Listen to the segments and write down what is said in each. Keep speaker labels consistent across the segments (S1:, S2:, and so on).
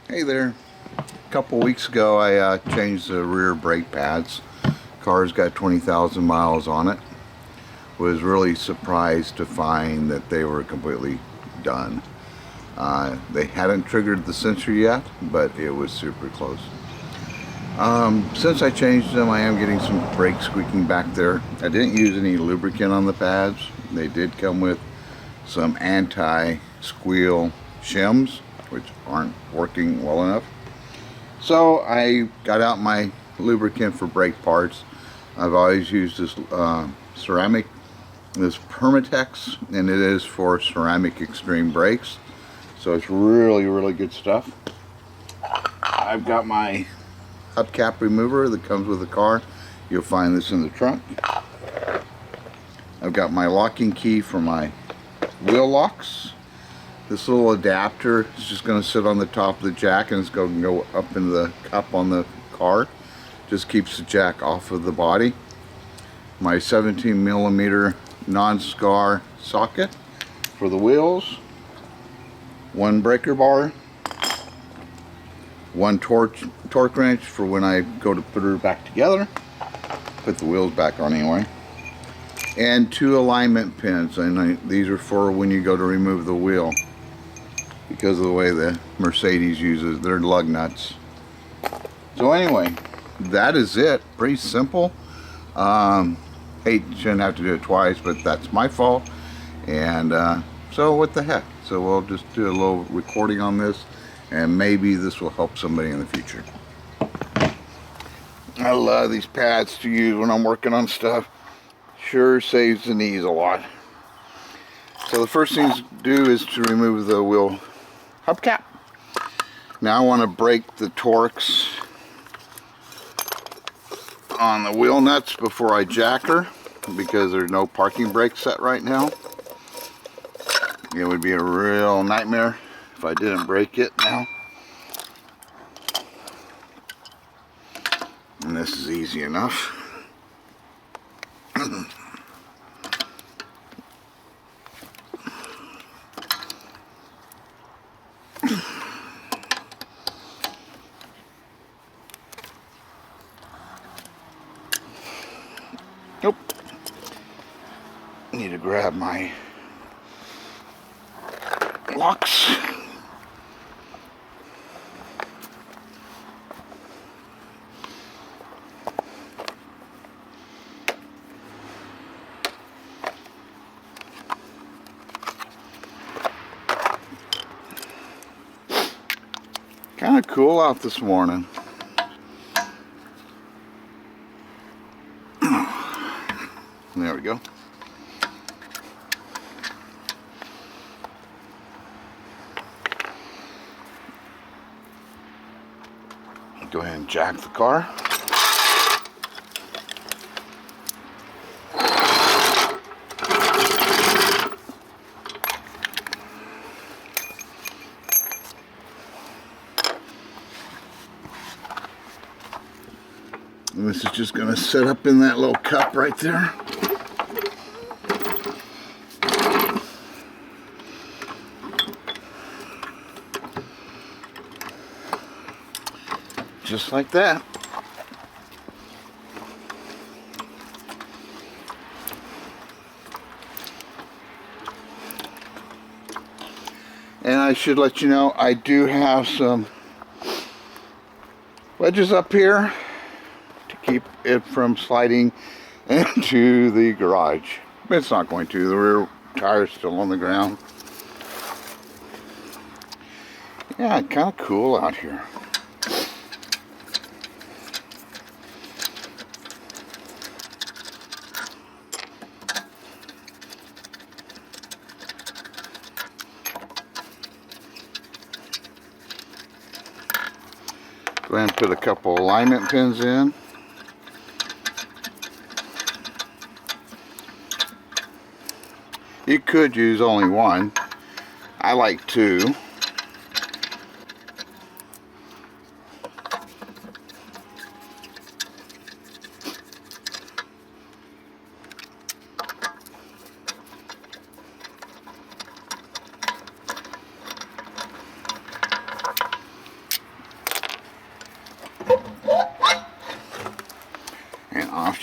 S1: Hey there. A couple weeks ago I changed the rear brake pads. Car's got 20,000 miles on it. Was really surprised to find that they were completely done. They hadn't triggered the sensor yet, but it was super close. Since I changed them, I am getting some brake squeaking back there. I didn't use any lubricant on the pads. They did come with some anti-squeal shims, which aren't working well enough. So I got out my lubricant for brake parts. I've always used this ceramic, this Permatex, and it is for ceramic extreme brakes. So it's really good stuff. I've got my hubcap remover that comes with the car. You'll find this in the trunk. I've got my locking key for my wheel locks. This little adapter is just going to sit on the top of the jack and it's going to go up into the cup on the car. Just keeps the jack off of the body. My 17mm non-scar socket for the wheels. One breaker bar. One torque wrench for when I go to put her back together. Put the wheels back on anyway. And 2 alignment pins, and these are for when you go to remove the wheel, because of the way the Mercedes uses their lug nuts. So anyway, that is it. Pretty simple. Shouldn't have to do it twice, but that's my fault. And so what the heck. So we'll just do a little recording on this, and maybe this will help somebody in the future. I love these pads to use when I'm working on stuff. Sure saves the knees a lot. So the first thing to do is to remove the wheel hubcap. Now I want to break the torques on the wheel nuts before I jack her, because there's no parking brake set right now. It would be a real nightmare if I didn't break it now. And this is easy enough. Nope. Need to grab my locks. Kind of cool out this morning. There we go. Go ahead and jack the car. And this is just going to sit up in that little cup right there. Just like that. And I should let you know, I do have some wedges up here to keep it from sliding into the garage. But it's not going to. The rear tire's still on the ground. Yeah, kind of cool out here. Go ahead and put a couple alignment pins in. You could use only one. I like 2.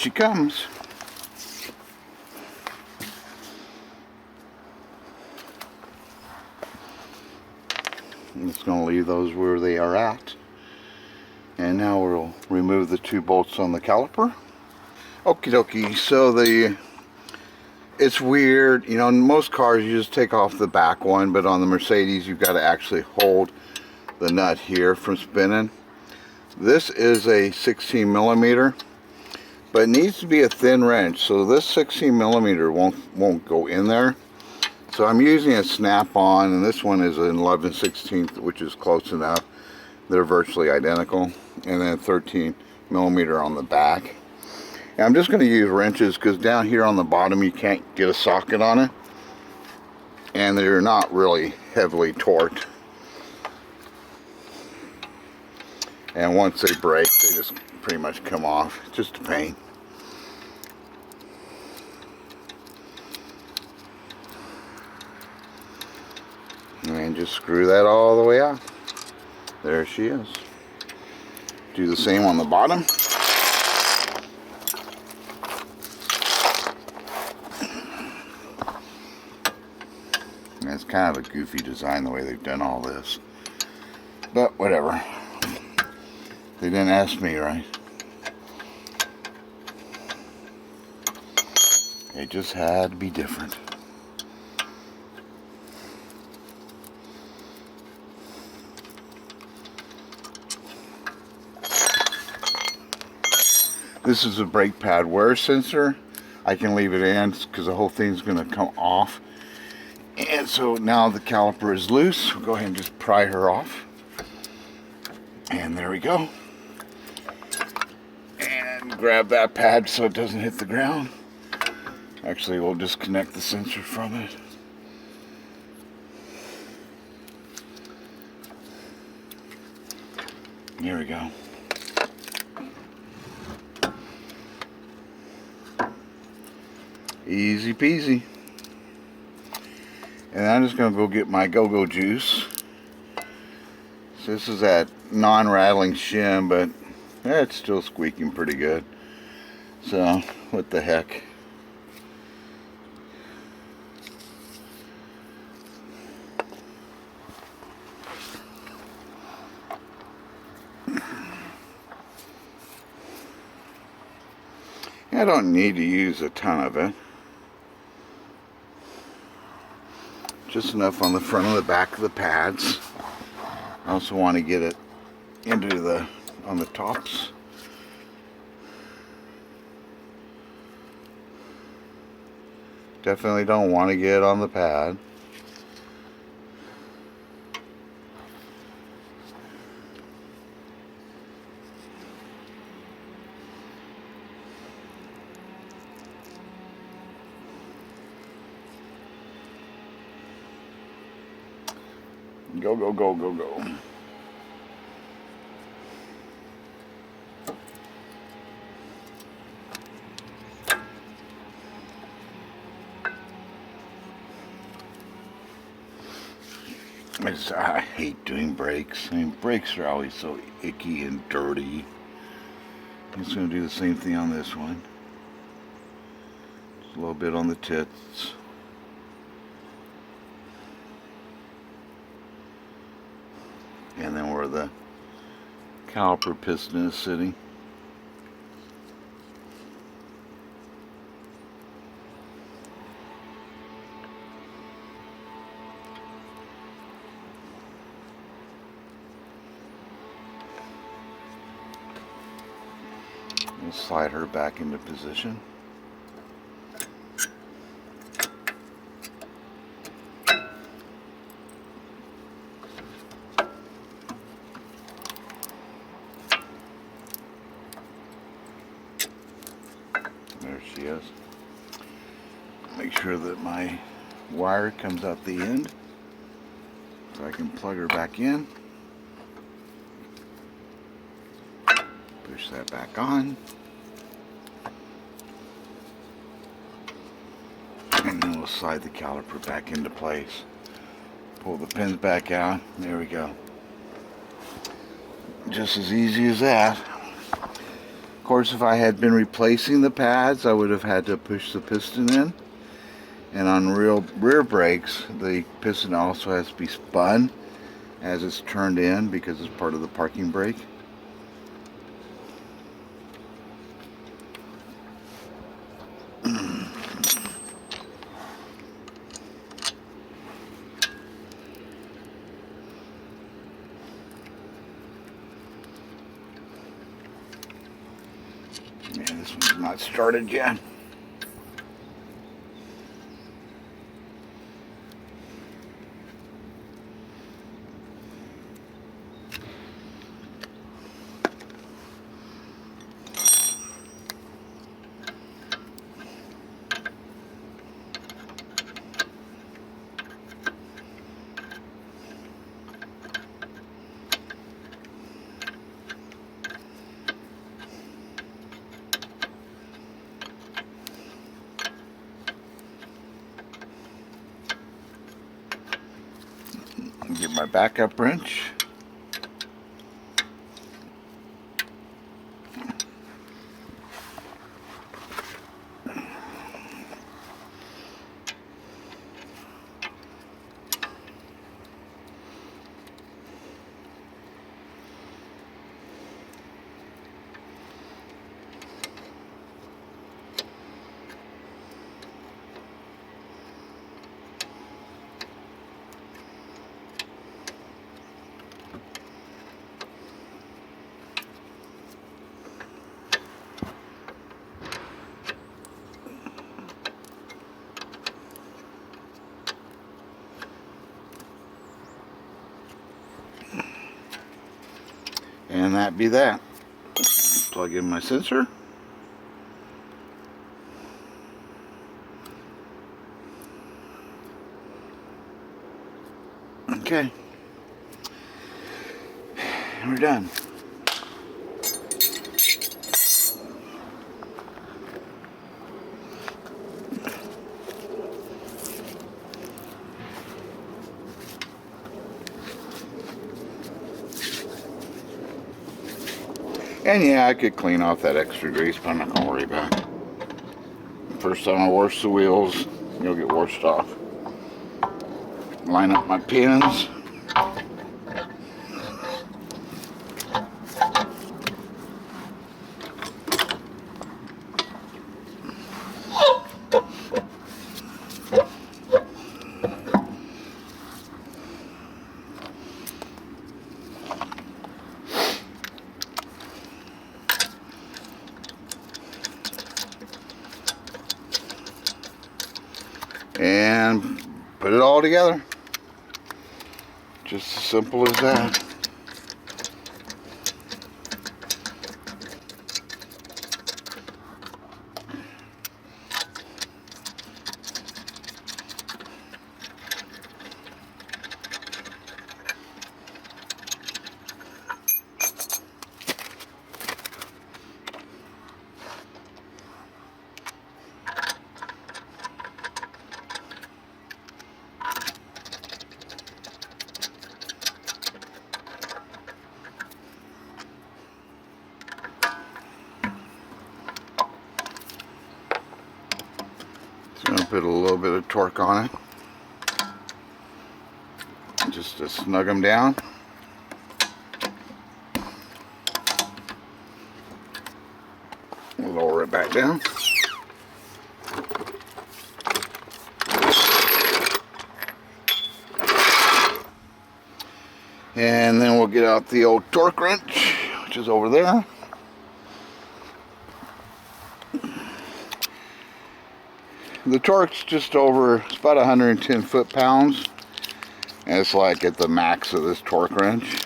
S1: she comes. I'm just going to leave those where they are at. And now we'll remove the 2 bolts on the caliper. Okie dokie, so it's weird, you know, in most cars you just take off the back one, but on the Mercedes you've got to actually hold the nut here from spinning. This is a 16 millimeter, but it needs to be a thin wrench, so this 16 millimeter won't go in there. So I'm using a snap-on, and this one is an 11/16, which is close enough. They're virtually identical, and then 13 millimeter on the back. And I'm just going to use wrenches because down here on the bottom you can't get a socket on it, and they're not really heavily torqued. And once they break, they just pretty much come off. Just a pain. And just screw that all the way out. There she is. Do the same on the bottom. And it's kind of a goofy design the way they've done all this. But whatever. They didn't ask me, right? It just had to be different. This is a brake pad wear sensor. I can leave it in because the whole thing's going to come off. And so now the caliper is loose. We'll go ahead and just pry her off. And there we go. And grab that pad so it doesn't hit the ground. Actually, we'll disconnect the sensor from it. Here we go. Easy peasy. And I'm just going to go get my go-go juice. So this is that non-rattling shim, but it's still squeaking pretty good. So, what the heck. I don't need to use a ton of it. Just enough on the front and the back of the pads. I also want to get it into on the tops. Definitely don't want to get on the pad. Go, go, go, go, go. I hate doing brakes. I mean, brakes are always so icky and dirty. I'm just going to do the same thing on this one. Just a little bit on the tits. And then where the caliper piston is sitting. We'll slide her back into position. There she is. Make sure that my wire comes out the end so I can plug her back in. Push that back on. And then we'll slide the caliper back into place. Pull the pins back out. There we go. Just as easy as that. Of course, if I had been replacing the pads, I would have had to push the piston in. And on rear brakes, the piston also has to be spun as it's turned in because it's part of the parking brake. Yeah, this one's not started yet. Get my backup wrench. And that be that. Plug in my sensor. Okay. We're done. And yeah, I could clean off that extra grease, but I'm not going to worry about it. First time I wash the wheels, you'll get washed off. Line up my pins. And put it all together. Just as simple as that. Gonna put a little bit of torque on it, just to snug them down. We'll lower it back down. And then we'll get out the old torque wrench, which is over there. The torque's just over, it's about 110 foot-pounds. And it's like at the max of this torque wrench.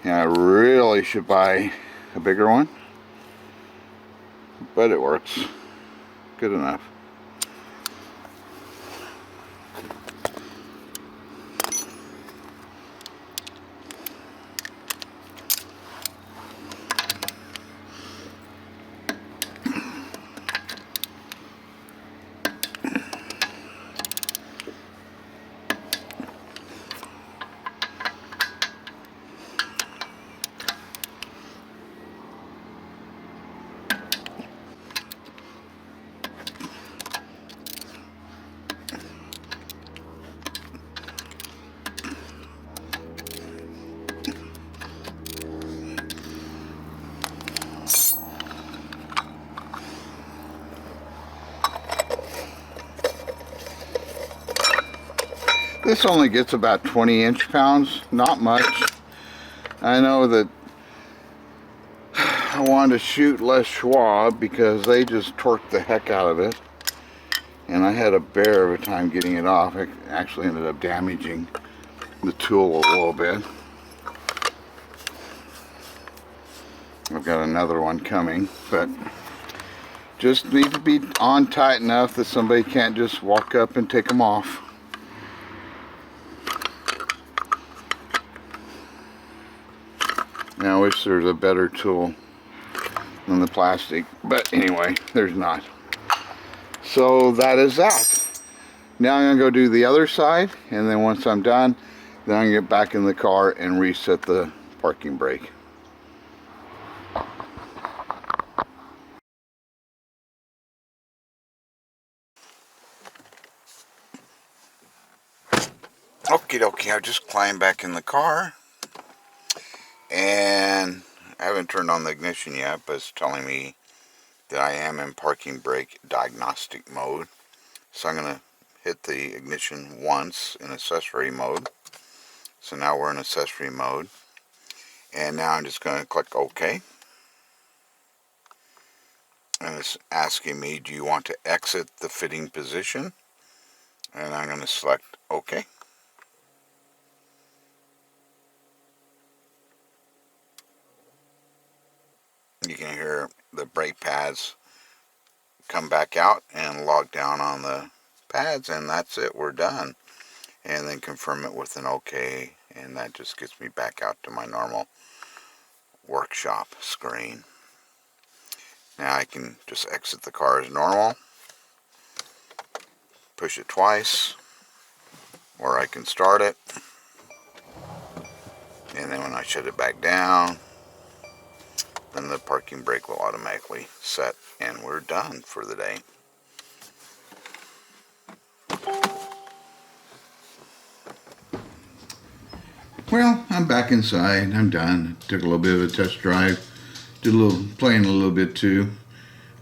S1: And I really should buy a bigger one. But it works good enough. This only gets about 20 inch-pounds, not much. I know that I wanted to shoot Les Schwab because they just torqued the heck out of it. And I had a bear of a time getting it off. It actually ended up damaging the tool a little bit. I've got another one coming, but just need to be on tight enough that somebody can't just walk up and take them off. Now I wish there was a better tool than the plastic, but anyway, there's not. So that is that. Now I'm going to go do the other side, and then once I'm done, then I'm going to get back in the car and reset the parking brake. Okie dokie, I just climbed back in the car, and I haven't turned on the ignition yet, but it's telling me that I am in parking brake diagnostic mode. So I'm going to hit the ignition once in accessory mode. So now we're in accessory mode. And now I'm just going to click OK. And it's asking me, do you want to exit the fitting position? And I'm going to select OK. You can hear the brake pads come back out and log down on the pads, and that's it, we're done. And then confirm it with an OK, and that just gets me back out to my normal workshop screen. Now I can just exit the car as normal, push it twice, or I can start it, and then when I shut it back down, then the parking brake will automatically set, and we're done for the day. Well, I'm back inside. I'm done. Took a little bit of a test drive. Did a little playing a little bit too.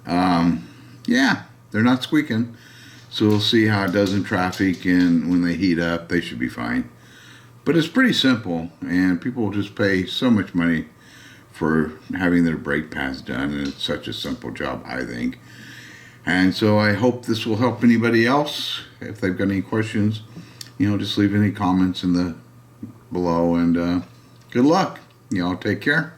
S1: Yeah, they're not squeaking. So we'll see how it does in traffic, and when they heat up, they should be fine. But it's pretty simple, and people will just pay so much money for having their brake pads done, and it's such a simple job, I think. And so I hope this will help anybody else. If they've got any questions, just leave any comments in the below, and good luck. Y'all take care.